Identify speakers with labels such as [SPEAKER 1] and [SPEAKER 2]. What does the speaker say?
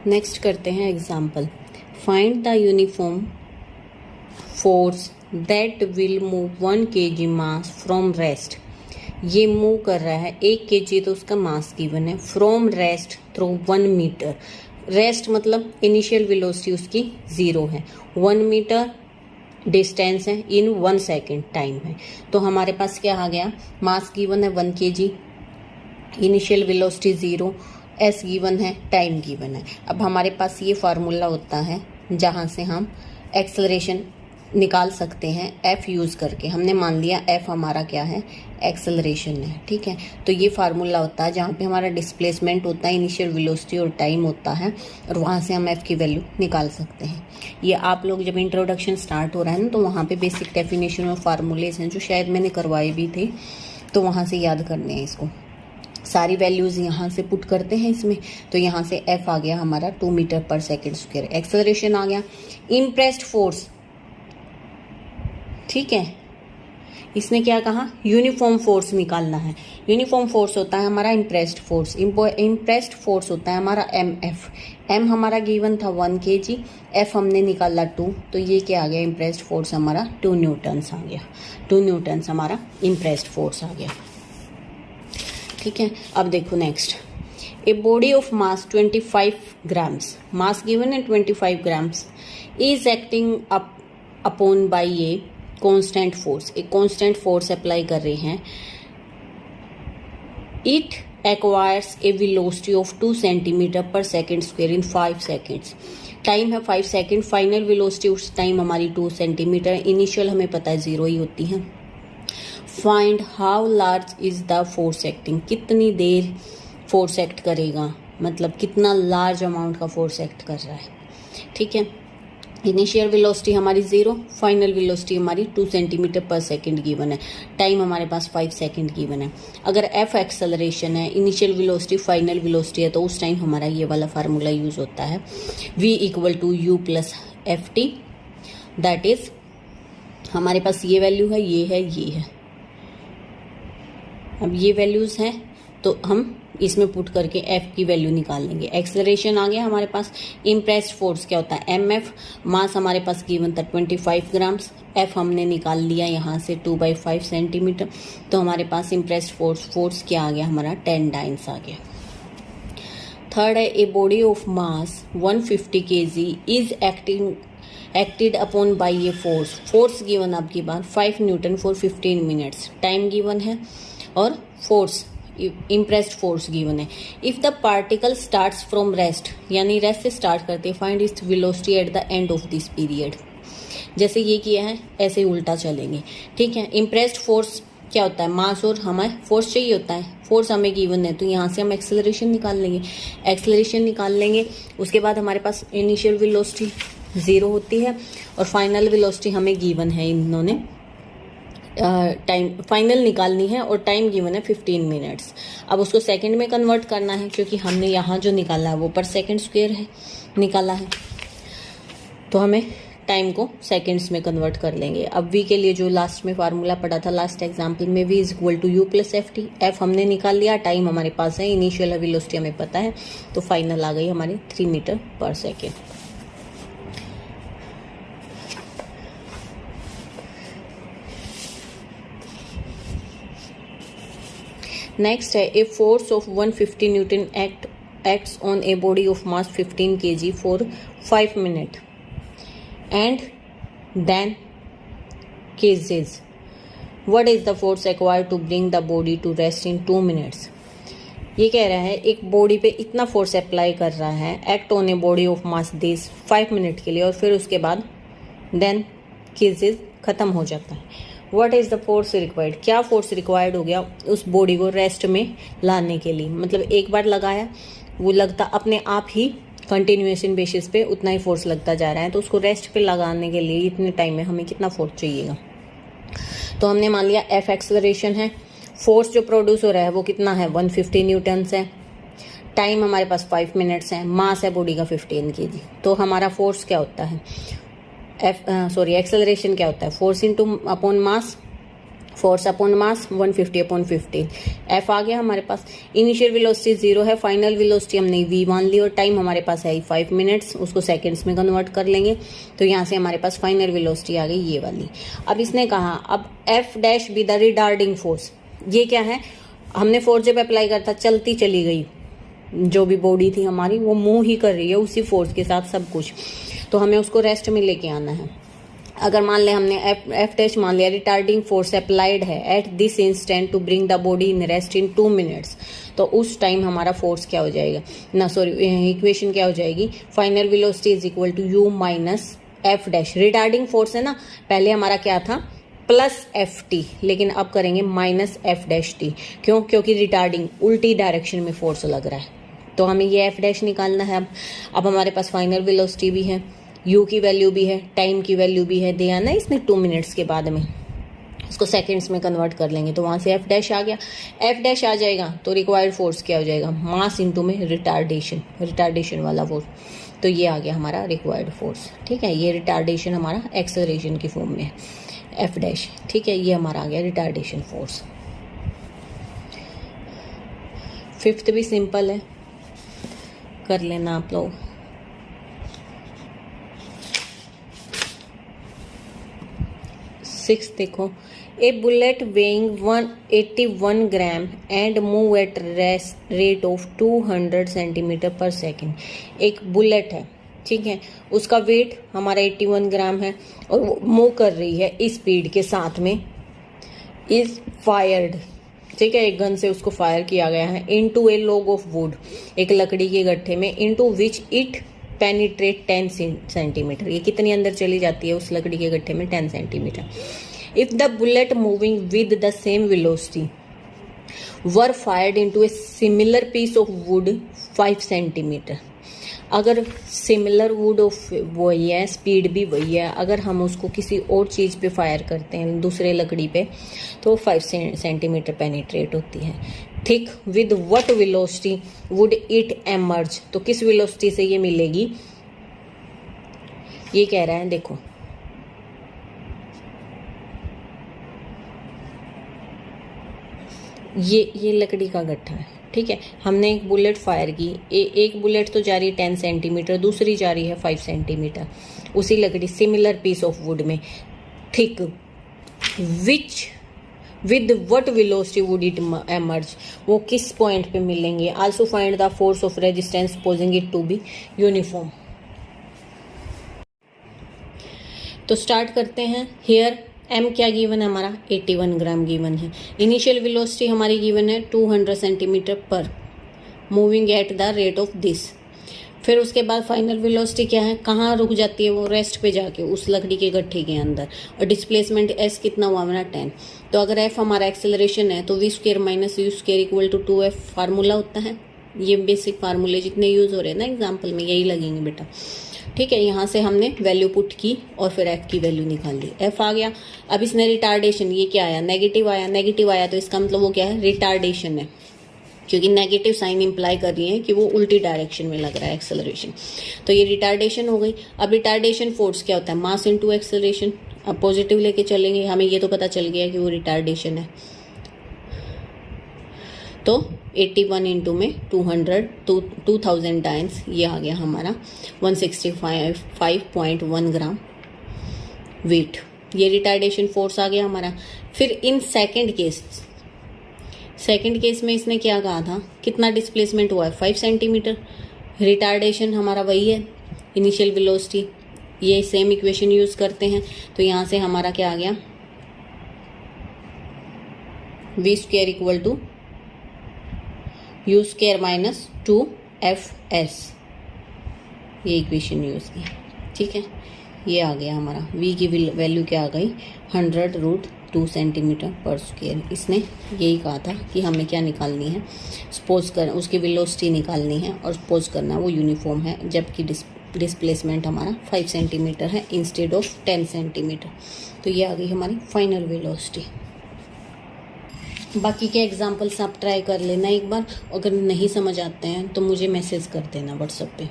[SPEAKER 1] Next करते हैं example. Find the uniform force that will move 1 kg mass from rest. ये move कर रहा है 1 kg, तो उसका मास गिवन है। From rest through 1 metre. Rest मतलब इनिशियल वेलोसिटी उसकी 0 है, 1 मीटर डिस्टेंस है, इन 1 सेकेंड टाइम है। तो हमारे पास क्या आ गया, मास गिवन है 1 kg, initial velocity 0, S given है, टाइम गिवन है। अब हमारे पास ये फार्मूला होता है जहाँ से हम एक्सेलरेशन निकाल सकते हैं एफ यूज़ करके। हमने मान लिया एफ हमारा क्या है, एक्सेलरेशन है, ठीक है। तो ये फार्मूला होता है जहाँ पे हमारा डिस्प्लेसमेंट होता है, इनिशियल वेलोसिटी और टाइम होता है, और वहाँ से हम एफ की वैल्यू निकाल सकते हैं। ये आप लोग जब इंट्रोडक्शन स्टार्ट हो रहा है ना, तो वहाँ पे बेसिक डेफिनेशन और फार्मूलेज हैं जो शायद मैंने करवाए भी थे, तो वहाँ से याद करने हैं इसको। सारी वैल्यूज़ यहाँ से पुट करते हैं इसमें, तो यहाँ से एफ आ गया हमारा 2 मीटर पर सेकेंड स्क्वायर। एक्सेलरेशन आ गया, इम्प्रेस्ड फोर्स, ठीक है। इसने क्या कहा, यूनिफॉर्म फोर्स निकालना है। यूनिफॉर्म फोर्स होता है हमारा इम्प्रेस्ड फोर्स, इम्प्रेस्ड फोर्स होता है हमारा एम एफ। एम हमारा गिवन था 1 kg, एफ हमने निकाला 2, तो ये क्या आ गया, इम्प्रेस्ड फोर्स हमारा 2 न्यूटन्स आ गया। 2 न्यूटन्स हमारा इम्प्रेस्ड फोर्स आ गया, ठीक है। अब देखो next, A body of mass 25 grams, mass given है 25 grams, is acting upon by a constant force. एक कांस्टेंट फोर्स अप्लाई कर रहे हैं। It acquires A velocity of 2 centimetre per second square in 5 seconds. Time है 5 second, final velocity उस time हमारी 2 centimetre, initial हमें पता है 0 ही होती है। Find how large is the force acting, कितनी देर फोर्स एक्ट करेगा, मतलब कितना लार्ज अमाउंट का फोर्स एक्ट कर रहा है, ठीक है। इनिशियल वेलोसिटी हमारी 0, फाइनल वेलोसिटी हमारी 2 सेंटीमीटर पर सेकेंड गिवन है, टाइम हमारे पास 5 सेकेंड गिवन है। अगर एफ एक्सेलरेशन है, इनिशियल वेलोसिटी फाइनल वेलोसिटी है, तो उस टाइम हमारा ये वाला फार्मूला यूज होता है, v equal to u plus f t. That is हमारे पास ये वैल्यू है, ये है, ये है। अब ये वैल्यूज हैं तो हम इसमें पुट करके एफ की वैल्यू निकाल लेंगे। एक्सेलरेशन आ गया हमारे पास। इम्प्रेस्ड फोर्स क्या होता है, एम एफ। मास हमारे पास गिवन था 25 ग्राम्स, एफ हमने निकाल लिया यहाँ से 2/5 सेंटीमीटर, तो हमारे पास इम्प्रेस्ड फोर्स क्या आ गया हमारा, 10 डाइन्स आ गया। थर्ड है, ए body of mass 150 kg is acted upon by a force given आपकी बात 5 Newton for 15 minutes. Time given है और फोर्स इम्प्रेस्ड फोर्स गिवन है। If the particle starts from rest, यानी रेस्ट से स्टार्ट करते हैं, find its velocity at the end of this period. जैसे ये किया है ऐसे उल्टा चलेंगे, ठीक है। इम्प्रेस्ड फोर्स क्या होता है, मास और हमें फोर्स चाहिए होता है, फोर्स हमें गिवन है, तो यहाँ से हम एक्सेलरेशन निकाल लेंगे। एक्सेलरेशन निकाल लेंगे, उसके बाद हमारे पास इनिशियल वेलोसिटी 0 होती है और फाइनल वेलोसिटी हमें गिवन है, इन्होंने टाइम फाइनल निकालनी है और टाइम गिवन है 15 मिनट्स। अब उसको सेकंड में कन्वर्ट करना है, क्योंकि हमने यहाँ जो निकाला है वो पर सेकंड स्क्वायर है निकाला है, तो हमें टाइम को सेकंड्स में कन्वर्ट कर लेंगे। अब वी के लिए जो लास्ट में फार्मूला पड़ा था लास्ट एग्जाम्पल में, v is equal to u plus f t. F हमने निकाल लिया, टाइम हमारे पास है, इनिशियल वेलोसिटी हमें पता है, तो फाइनल आ गई हमारी 3 मीटर पर सेकेंड। नेक्स्ट है, a force of 150 newton acts on a body of mass 15 kg for 5 minute and then ceases. What is the force acquired to bring the body to rest in 2 minutes. ये कह रहा है एक body पे इतना force apply कर रहा है, act on a body of mass this 5 minute के लिए, और फिर उसके बाद देन केजेज खत्म हो जाता है। What is the force required, क्या फोर्स रिक्वायर्ड हो गया उस बॉडी को रेस्ट में लाने के लिए। मतलब एक बार लगाया, वो लगता अपने आप ही कंटिन्यूएशन बेसिस पे उतना ही फोर्स लगता जा रहा है, तो उसको रेस्ट पे लगाने के लिए इतने टाइम में हमें कितना फोर्स चाहिएगा। तो हमने मान लिया एफ एक्सेलरेशन है, फोर्स जो प्रोड्यूस हो रहा है वो कितना है 150 न्यूटन्स है, टाइम हमारे पास 5 मिनट्स है, मास है बॉडी का 15 kg। तो हमारा फोर्स क्या होता है, एक्सेलरेशन क्या होता है, force into upon mass, force upon mass 150 upon 15। F आ गया हमारे पास। इनिशियल वेलोसिटी 0 है, फाइनल वेलोसिटी हमने वी मान ली और टाइम हमारे पास है 5 मिनट्स, उसको सेकंड्स में कन्वर्ट कर लेंगे। तो यहाँ से हमारे पास फाइनल वेलोसिटी आ गई ये वाली। अब इसने कहा अब F dash be the retarding force. ये क्या है, हमने फोर्स जब अप्लाई करता चलती चली गई, जो भी बॉडी थी हमारी वो मूव ही कर रही है उसी फोर्स के साथ सब कुछ, तो हमें उसको रेस्ट में लेके आना है। अगर मान ले हमने एफ डैश मान लिया, रिटार्डिंग फोर्स अप्लाइड है at this instant to bring the body in rest in 2 minutes, तो उस टाइम हमारा फोर्स क्या हो जाएगा ना, सॉरी इक्वेशन क्या हो जाएगी, final velocity is equal to u minus f dash. Retarding force है ना, पहले हमारा क्या था प्लस एफ टी, लेकिन अब करेंगे माइनस एफ डैश टी। क्यों? क्योंकि रिटार्डिंग उल्टी डायरेक्शन में फोर्स लग रहा है, तो हमें ये एफ डैश निकालना है। अब हमारे पास फाइनल वेलोसिटी भी है, यू की वैल्यू भी है, टाइम की वैल्यू भी है, दिया ना इसने 2 मिनट्स के बाद में, उसको सेकंड्स में कन्वर्ट कर लेंगे तो वहां से एफ डैश आ गया। एफ डैश आ जाएगा तो रिक्वायर्ड फोर्स क्या हो जाएगा, मास इंटू में रिटार्डेशन वाला फोर्स, तो ये आ गया हमारा रिक्वायर्ड फोर्स। ठीक है, ये रिटार्डेशन हमारा एक्सेलरेशन की फॉर्म में है एफ डैश। ठीक है, ये हमारा आ गया रिटार्डेशन फोर्स। फिफ्थ भी सिंपल है, कर लेना आप लोग। सिक्स देखो, a bullet weighing 181 gram and move at rate of 200 centimetre per second. एक बुलेट है, ठीक है, उसका वेट हमारा 81 ग्राम है और वो मूव कर रही है इस स्पीड के साथ में, इज फायर्ड, ठीक है, एक गन से उसको फायर किया गया है, into A log of would, एक लकड़ी के गट्ठे में, into which it penetrate 10 centimetre, ये कितनी अंदर चली जाती है उस लकड़ी के गट्ठे में, 10 centimetre. If the bullet moving with the same velocity were fired into a similar piece of wood 5 centimetre, अगर सिमिलर वुड ऑफ वही है, स्पीड भी वही है, अगर हम उसको किसी और चीज़ पे फायर करते हैं दूसरे लकड़ी पे तो 5 सेंटीमीटर पेनिट्रेट होती है। Thick with what velocity would it emerge, तो किस वेलोसिटी से ये मिलेगी, ये कह रहा है देखो, ये लकड़ी का गट्ठा है, ठीक है, हमने एक बुलेट फायर की, एक बुलेट तो जा रही है 10 सेंटीमीटर, दूसरी जा रही है 5 सेंटीमीटर, उसी लकड़ी सिमिलर पीस ऑफ वुड में, thick, which with what velocity would it emerge, वो किस पॉइंट पे मिलेंगे। Also find the force of resistance supposing it to be uniform. तो स्टार्ट करते हैं। हियर एम क्या गिवन है हमारा, 81 ग्राम गिवन है। इनिशियल वेलोसिटी हमारी गिवन है 200 centimetre per, moving at the rate of this. फिर उसके बाद फाइनल वेलोसिटी क्या है, कहाँ रुक जाती है वो, रेस्ट पे जाके उस लकड़ी के गट्ठे के अंदर, और डिस्प्लेसमेंट एस कितना हुआ हमारा 10। तो अगर एफ हमारा एक्सेलरेशन है तो v square minus u square equal to 2f formula होता है। ये बेसिक फार्मूले जितने यूज हो रहे हैं ना एग्जाम्पल में यही लगेंगे बेटा। ठीक है, यहाँ से हमने वैल्यू पुट की और फिर एफ की वैल्यू निकाल ली, एफ आ गया। अब इसने रिटार्डेशन, ये क्या आया, नेगेटिव आया, नेगेटिव आया तो इसका मतलब वो क्या है, रिटार्डेशन है, क्योंकि नेगेटिव साइन इंप्लाई कर रही है कि वो उल्टी डायरेक्शन में लग रहा है एक्सेलरेशन, तो ये रिटार्डेशन हो गई। अब रिटार्डेशन फोर्स क्या होता है, मास इनटू एक्सेलरेशन। अब पॉजिटिव लेके चलेंगे, हमें ये तो पता चल गया कि वो रिटार्डेशन है, तो 81 इंटू में 2000 टाइम्स, ये आ गया हमारा 165.1 ग्राम वेट, ये रिटार्डेशन फोर्स आ गया हमारा। फिर इन सेकंड केस में इसने क्या कहा था, कितना डिस्प्लेसमेंट हुआ है, 5 सेंटीमीटर, रिटार्डेशन हमारा वही है, इनिशियल वेलोसिटी, ये सेम इक्वेशन यूज करते हैं, तो यहाँ से हमारा क्या आ गया, v square equal to u square minus 2fs, ये इक्वेशन यूज की, ठीक है, ये आ गया हमारा, v की वैल्यू क्या आ गई, 100√2 सेंटीमीटर पर स्क्वायर। इसने यही कहा था कि हमें क्या निकालनी है, सपोज कर उसकी वेलोसिटी निकालनी है और सपोज करना वो यूनिफॉर्म है, जबकि डिस्प्लेसमेंट हमारा 5 सेंटीमीटर है इंस्टेड ऑफ 10 सेंटीमीटर। तो ये आ गई हमारी फाइनल वेलोसिटी। बाकी के एग्जाम्पल्स आप ट्राई कर लेना एक बार, अगर नहीं समझ आते हैं तो मुझे मैसेज कर देना व्हाट्सएप पे।